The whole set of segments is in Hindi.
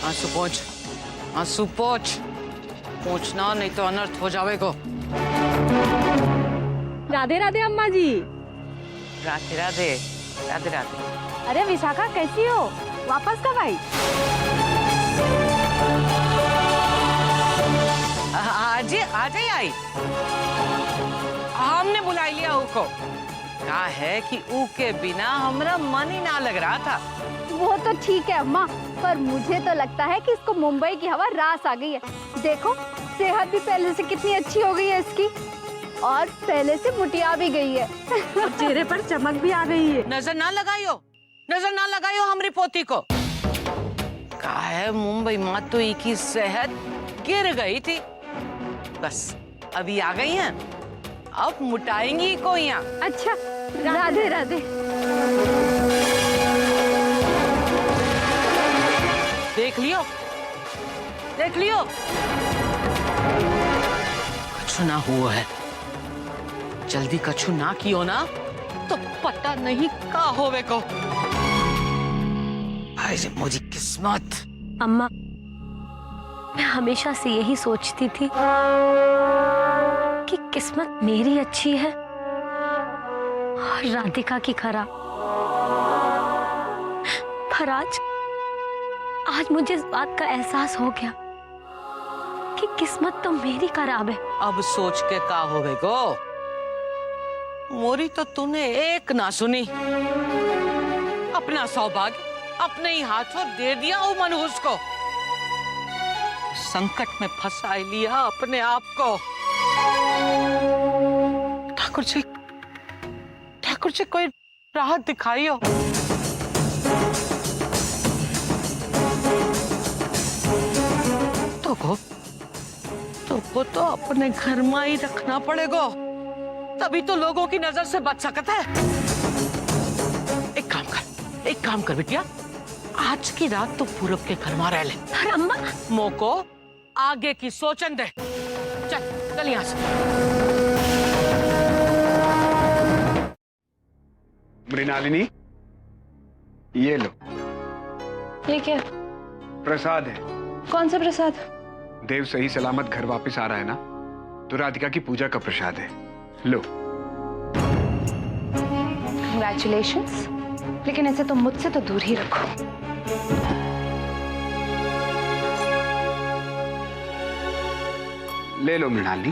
आंसू पोंछ, आंसू पोंछ, पोंछना नहीं तो अनर्थ हो जाएगा। राधे राधे अम्मा जी। राधे राधे, राधे राधे। अरे विशाखा कैसी हो? वापस कब आई? आज ही आई। हमने बुला लिया ऊको। कहा है कि ऊ के बिना हमारा मन ही ना लग रहा था। वो तो ठीक है अम्मा, पर मुझे तो लगता है कि इसको मुंबई की हवा रास आ गई है। देखो सेहत भी पहले से कितनी अच्छी हो गई है इसकी, और पहले से मुटिया भी गई है। और चेहरे पर चमक भी आ गई है। नजर ना लगाइयो, नजर ना लगाइयो हमारी पोती को। कहा है मुंबई में तो की सेहत गिर गई थी, बस अभी आ गई हैं, अब मुटाएंगी को यहाँ। अच्छा राधे राधे। देख लियो, देख लियो, कछु ना हुआ है। जल्दी कछु ना कियो ना तो पता नहीं का होवे को। अरे मुझे किस्मत। अम्मा, मैं हमेशा से यही सोचती थी कि किस्मत मेरी अच्छी है और राधिका की खराब। पर आज मुझे इस बात का एहसास हो गया कि किस्मत तो मेरी खराब है। अब सोच के का होवे को? मोरी तो तूने एक ना सुनी। अपना सौभाग्य अपने ही हाथों दे दिया वो मनहूस को। संकट में फंसा लिया अपने आप को। ठाकुर जी कोई राहत दिखाइयो। तो अपने घर में ही रखना पड़ेगा, तभी तो लोगों की नजर से बच सकता है। एक काम कर बिटिया, आज की रात तो पूरब के घर में रह ले। पर अम्मा, मोको आगे की सोचन दे। चल यहाँ से। मृणालिनी, ये लो। ये क्या? प्रसाद है। कौन सा प्रसाद? देव सही सलामत घर वापस आ रहा है ना, तो राधिका की पूजा का प्रसाद है। लो। Congratulations, लेकिन ऐसे तुम मुझसे तो दूर ही रखो। ले लो मृणालिनी।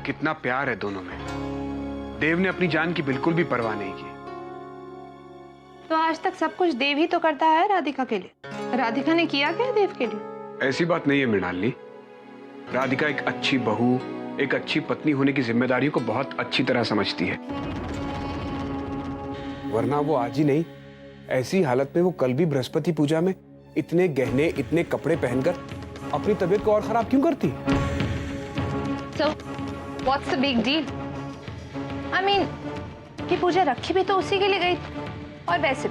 कितना प्यार है दोनों में। देव ने अपनी जान की बिल्कुल भी परवाह नहीं की। तो आज तक सब कुछ देव ही तो करता है राधिका के लिए। राधिका ने किया क्या देव के लिए? ऐसी बात नहीं है मृणालिनी। राधिका एक अच्छी बहू, एक अच्छी पत्नी होने की जिम्मेदारियों को बहुत अच्छी तरह समझती है। वरना वो आज ही नहीं, ऐसी हालत में वो कल भी बृहस्पति पूजा में इतने गहने, इतने कपड़े पहनकर अपनी तबीयत को और खराब क्यों करती? So, what's the big deal? I mean, ये पूजा रखी भी तो उसी के लिए गई थी। और वैसे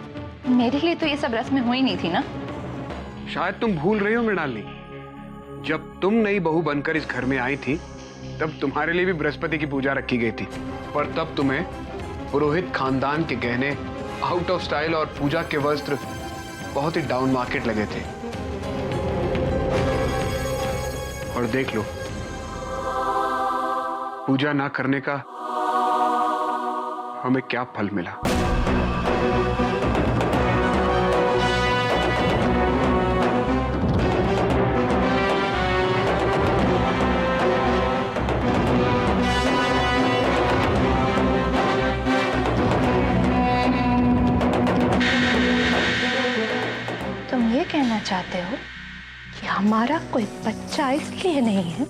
मेरे लिए तो ये सब रस्में हुई नहीं थी ना। शायद तुम भूल रही हो मृणालिनी, जब तुम नई बहू बनकर इस घर में आई थी तब तुम्हारे लिए भी बृहस्पति की पूजा रखी गई थी, पर तब तुम्हें पुरोहित खानदान के गहने, आउट ऑफ स्टाइल और पूजा के वस्त्र बहुत ही डाउन मार्केट लगे थे। और देख लो, पूजा ना करने का हमें क्या फल मिला। तुम ये कहना चाहते हो कि हमारा कोई बच्चा इसलिए नहीं है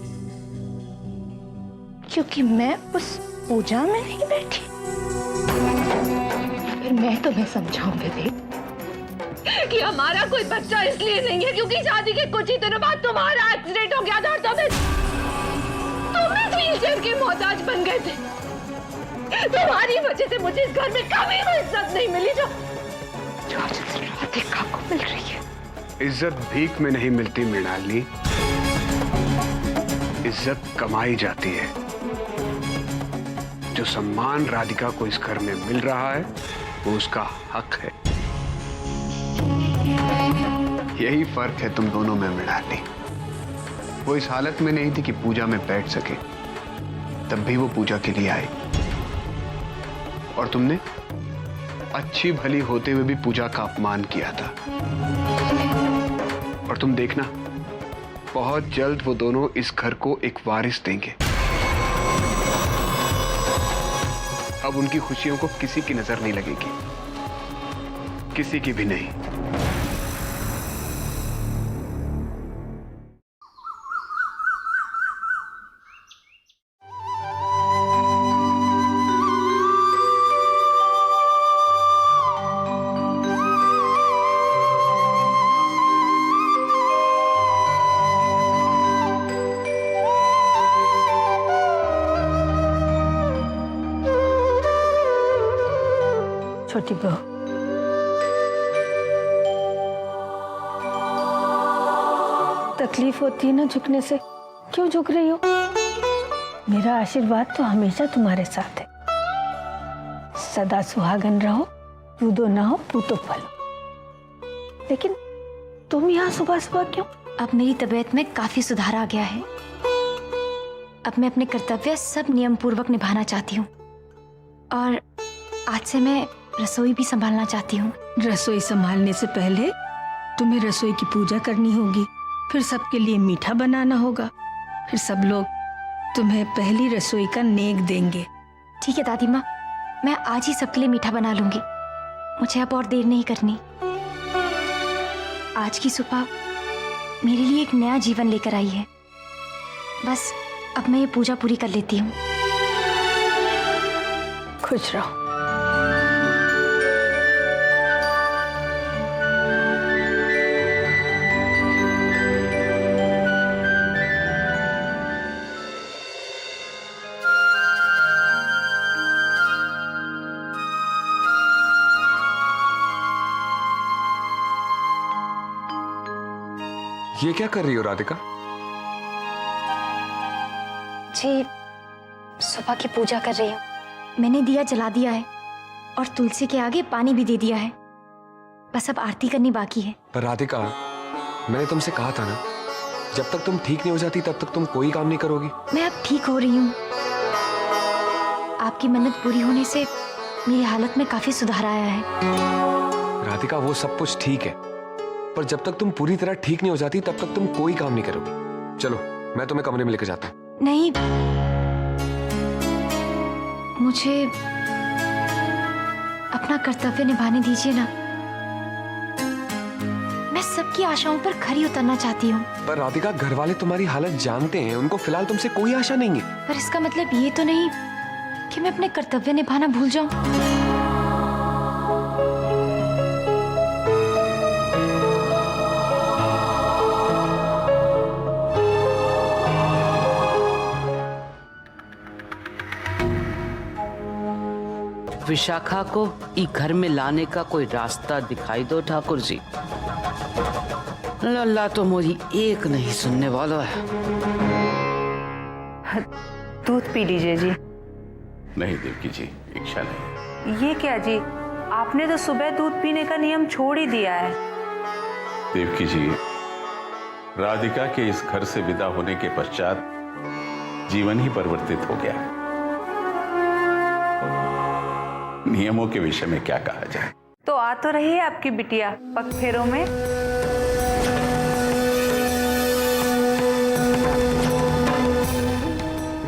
क्योंकि मैं उस पूजा में नहीं बैठी? फिर मैं तुम्हें समझाऊंगी भी कि हमारा कोई बच्चा इसलिए नहीं है क्योंकि शादी के कुछ ही दिनों बाद तुम्हारा एक्सीडेंट हो गया था और तुम इस व्हीलचेयर के मोहताज बन गए थे। तुम्हारी वजह से मुझे इस घर में कभी भी इज्जत नहीं मिली जो आज राधिका को मिल रही है। इज्जत भीख में नहीं मिलती मृणालिनी, इज्जत कमाई जाती है। जो सम्मान राधिका को इस घर में मिल रहा है वो उसका हक है। यही फर्क है तुम दोनों में मृणाली। वो इस हालत में नहीं थी कि पूजा में बैठ सके, तब भी वो पूजा के लिए आई। और तुमने अच्छी भली होते हुए भी पूजा का अपमान किया था। और तुम देखना, बहुत जल्द वो दोनों इस घर को एक वारिस देंगे। अब उनकी खुशियों को किसी की नजर नहीं लगेगी, किसी की भी नहीं। छोटी बहू, तकलीफ होती है ना झुकने से, क्यों झुक रही हो? मेरा आशीर्वाद तो हमेशा तुम्हारे साथ है। सदा सुहागन रहो, दूधो ना हो पूतो फलो। लेकिन तुम यहाँ सुबह सुबह क्यों? अब मेरी तबीयत में काफी सुधार आ गया है। अब मैं अपने कर्तव्य सब नियम पूर्वक निभाना चाहती हूँ और आज से मैं रसोई भी संभालना चाहती हूँ। रसोई संभालने से पहले तुम्हें रसोई की पूजा करनी होगी, फिर सबके लिए मीठा बनाना होगा, फिर सब लोग तुम्हें पहली रसोई का नेक देंगे। ठीक है दादी माँ, मैं आज ही सबके लिए मीठा बना लूंगी। मुझे अब और देर नहीं करनी। आज की सुबह मेरे लिए एक नया जीवन लेकर आई है। बस अब मैं ये पूजा पूरी कर लेती हूँ। खुश रहो। ये क्या कर रही हो राधिका? जी सुबह की पूजा कर रही हूँ। मैंने दिया जला दिया है और तुलसी के आगे पानी भी दे दिया है। बस अब आरती करनी बाकी है। पर राधिका, मैंने तुमसे कहा था ना, जब तक तुम ठीक नहीं हो जाती तब तक तुम कोई काम नहीं करोगी। मैं अब ठीक हो रही हूँ। आपकी मन्नत पूरी होने से मेरी हालत में काफी सुधार आया है। राधिका, वो सब कुछ ठीक है, पर जब तक तुम पूरी तरह ठीक नहीं हो जाती तब तक तुम कोई काम नहीं करोगी। चलो मैं तुम्हें कमरे में लेकर जाता हूँ। नहीं, मुझे अपना कर्तव्य निभाने दीजिए ना। मैं सबकी आशाओं पर खरी उतरना चाहती हूँ। पर राधिका, घर वाले तुम्हारी हालत जानते हैं, उनको फिलहाल तुमसे कोई आशा नहीं है। पर इसका मतलब ये तो नहीं कि मैं अपने कर्तव्य निभाना भूल जाऊं। विशाखा को ई घर में लाने का कोई रास्ता दिखाई दो ठाकुर जी। लल्ला तो मोरी एक नहीं सुनने वाला है। दूध पी लीजिए जी। नहीं देवकी जी, इच्छा नहीं। ये क्या जी, आपने तो सुबह दूध पीने का नियम छोड़ ही दिया है। देवकी जी, राधिका के इस घर से विदा होने के पश्चात जीवन ही परिवर्तित हो गया। नियमों के विषय में क्या कहा जाए। तो आ तो रही है आपकी बिटिया पगफेरों में।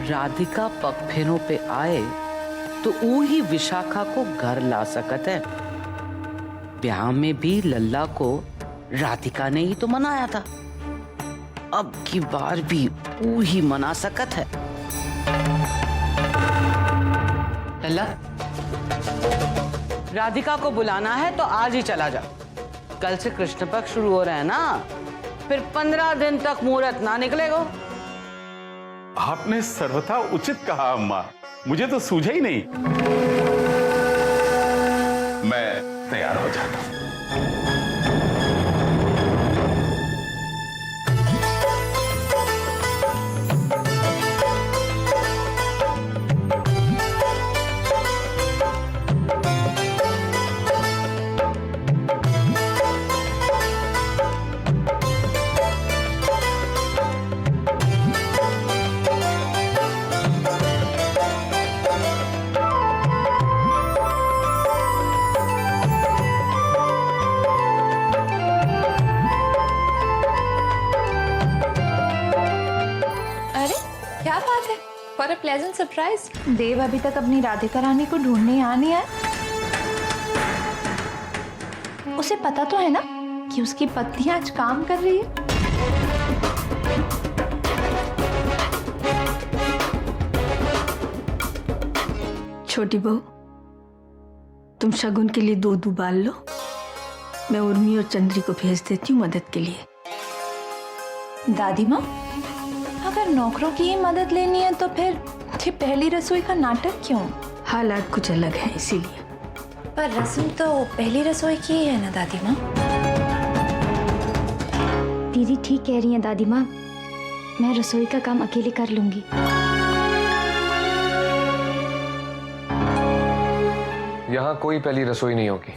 राधिका पगफेरों पे आए तो वो ही विशाखा को घर ला सकत है। ब्याह में भी लल्ला को राधिका ने ही तो मनाया था, अब की बार भी वो ही मना सकत है। लल्ला, राधिका को बुलाना है तो आज ही चला जा। कल से कृष्ण पक्ष शुरू हो रहे हैं ना, फिर 15 दिन तक मुहूर्त ना निकलेगा। आपने सर्वथा उचित कहा अम्मा, मुझे तो सूझा ही नहीं। मैं तैयार हो जाता हूं। For a pleasant surprise. Dev अभी तक अपनी राधिका रानी को ढूंढने यहाँ नहीं आया। उसे पता तो है ना कि उसकी पत्नी आज काम कर रही है। छोटी बहू, तुम शगुन के लिए दूध उबाल लो, मैं उर्मी और चंद्री को भेज देती हूँ मदद के लिए। दादी माँ, अगर नौकरों की ही मदद लेनी है तो फिर ये पहली रसोई का नाटक क्यों? हालात कुछ अलग हैं इसीलिए। पर रस्म तो पहली रसोई की ही है ना दादी माँ। दीदी ठीक कह रही हैं दादी माँ, मैं रसोई का काम अकेले कर लूंगी। यहाँ कोई पहली रसोई नहीं होगी।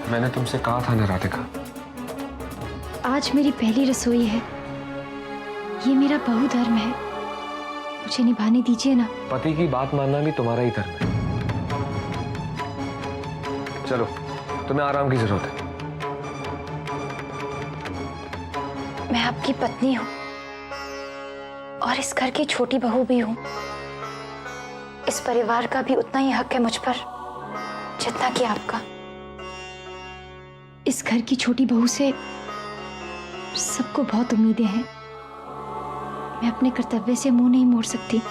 मैंने तुमसे कहा था ना राधिका, आज मेरी पहली रसोई है, ये मेरा बहुधर्म है, मुझे निभाने दीजिए ना। पति की बात मानना भी तुम्हारा ही धर्म है। चलो, तुम्हें आराम की जरूरत है। मैं आपकी पत्नी हूँ और इस घर की छोटी बहू भी हूँ। इस परिवार का भी उतना ही हक है मुझ पर जितना कि आपका। इस घर की छोटी बहू से सबको बहुत उम्मीदें हैं। मैं अपने कर्तव्य से मुंह नहीं मोड़ सकती।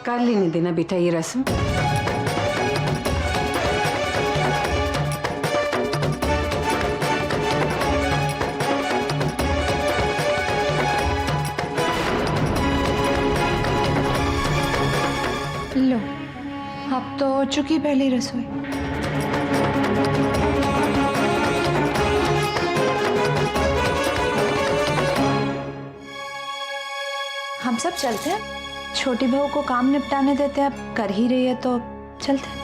कर लेने देना बेटा ये रस्म। लो, अब तो हो चुकी पहली रसोई। हम सब चलते हैं, छोटी बहू को काम निपटाने देते हैं। अब कर ही रही है तो चलते हैं।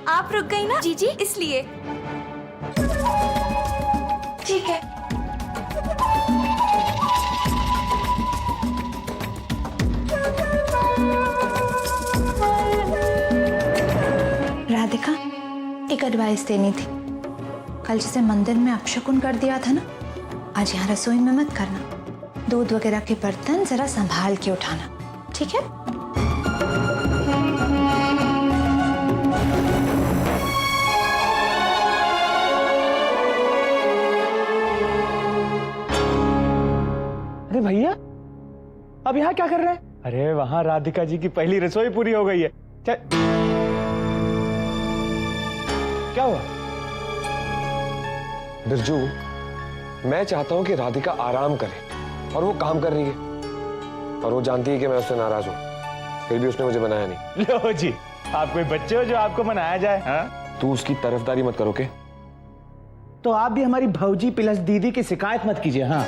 आप रुक गई ना जीजी, इसलिए। ठीक है। राधिका, एक एडवाइस देनी थी। कल जैसे मंदिर में अपशकुन कर दिया था ना, आज यहाँ रसोई में मत करना। दूध वगैरह के बर्तन जरा संभाल के उठाना, ठीक है? अरे भैया, अब यहाँ क्या कर रहे हैं? अरे वहां राधिका जी की पहली रसोई पूरी हो गई है। क्या हुआ? बिरजू, मैं चाहता हूं कि राधिका आराम करे और वो काम कर रही है और वो जानती है कि मैं उससे नाराज हूं, फिर भी उसने मुझे बनाया नहीं। लो जी, आप कोई बच्चे हो जो आपको मनाया जाए? हाँ? तू उसकी तरफदारी मत करो के। तो आप भी हमारी भौजी प्लस दीदी की शिकायत मत कीजिए। हाँ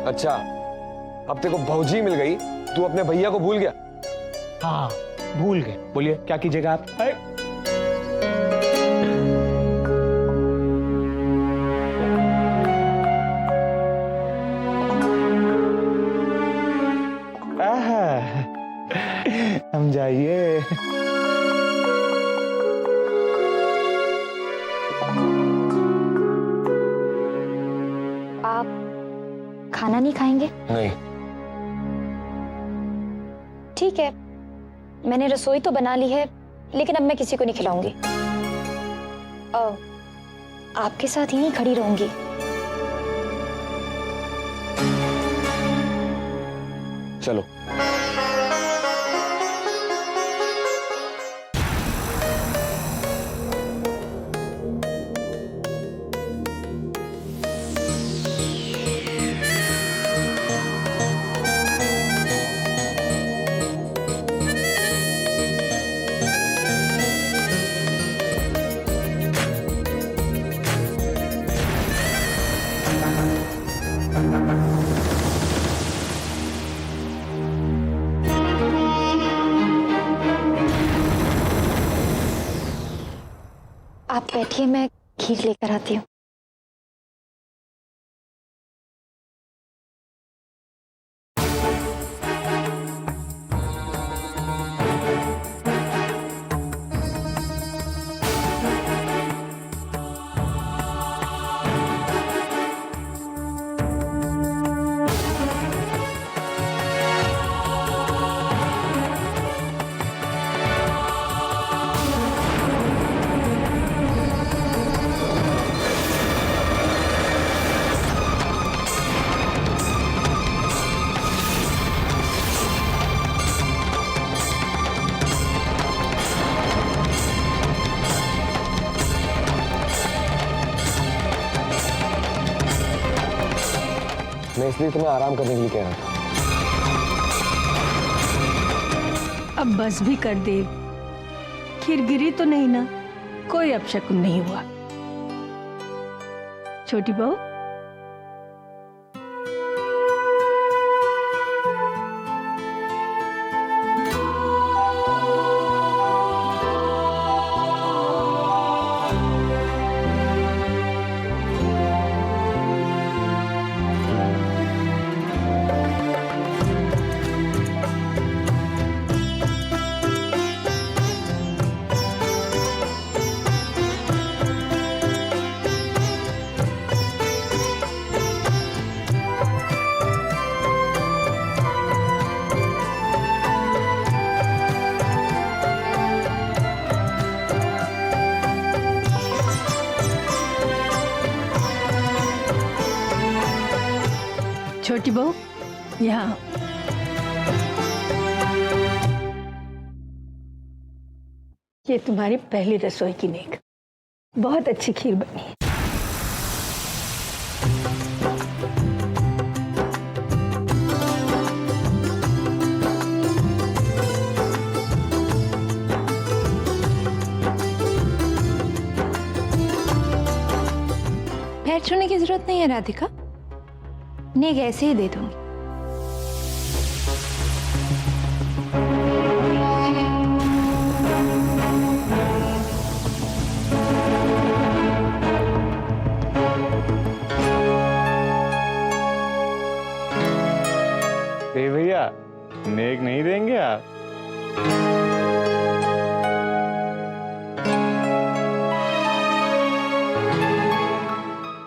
अच्छा, अब तेरे को भौजी मिल गई, तू अपने भैया को भूल गया? हाँ, भूल गए। बोलिए क्या कीजिएगा आप? हम जाइए। आप खाना नहीं खाएंगे? नहीं। ठीक है, मैंने रसोई तो बना ली है, लेकिन अब मैं किसी को नहीं खिलाऊंगी। आपके साथ यहीं खड़ी रहूंगी। चलो। बैठिए, मैं खीर लेकर आती हूँ। मैं इसलिए तुम्हें आराम करने के लिए कह रहा था। अब बस भी कर दे। खीर गिरी तो नहीं ना? कोई अपशकुन नहीं हुआ। छोटी बहू, छोटी बहू, यहाँ ये तुम्हारी पहली रसोई की नेक। बहुत अच्छी खीर बनी है। पैर छूने की जरूरत नहीं है राधिका, नेक ऐसे ही दे दूंगी। भैया नेक नहीं देंगे आप?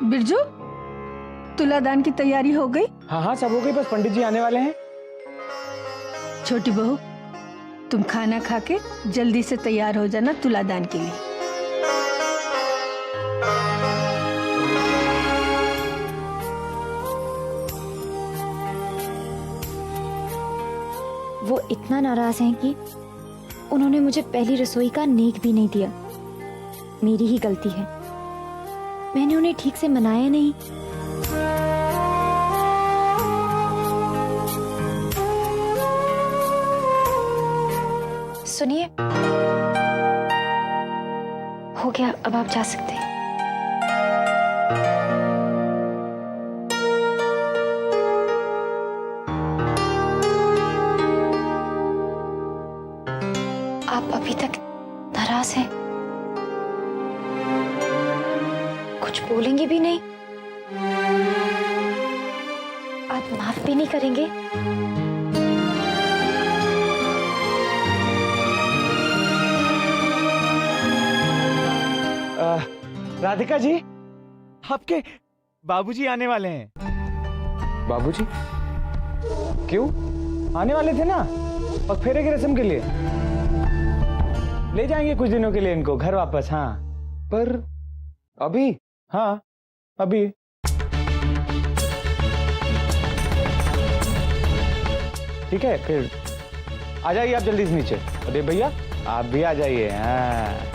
बिरजू, तुलादान की तैयारी हो गई? हाँ हाँ, सब हो गई, बस पंडित जी आने वाले हैं। छोटी बहू, तुम खाना खा के जल्दी से तैयार हो जाना तुलादान के लिए। वो इतना नाराज हैं कि उन्होंने मुझे पहली रसोई का नेक भी नहीं दिया। मेरी ही गलती है, मैंने उन्हें ठीक से मनाया नहीं। सुनिए, हो गया, अब आप जा सकते हैं। आप अभी तक नाराज हैं? कुछ बोलेंगे भी नहीं? आप माफ भी नहीं करेंगे? राधिका जी, आपके बाबूजी आने वाले हैं। बाबूजी? क्यों? आने वाले थे ना, पग फेरे की रस्म के लिए। ले जाएंगे कुछ दिनों के लिए इनको घर वापस। हाँ, पर अभी? हाँ अभी। ठीक है, फिर आ जाइए आप जल्दी से नीचे। अरे भैया आप भी आ जाइए। हाँ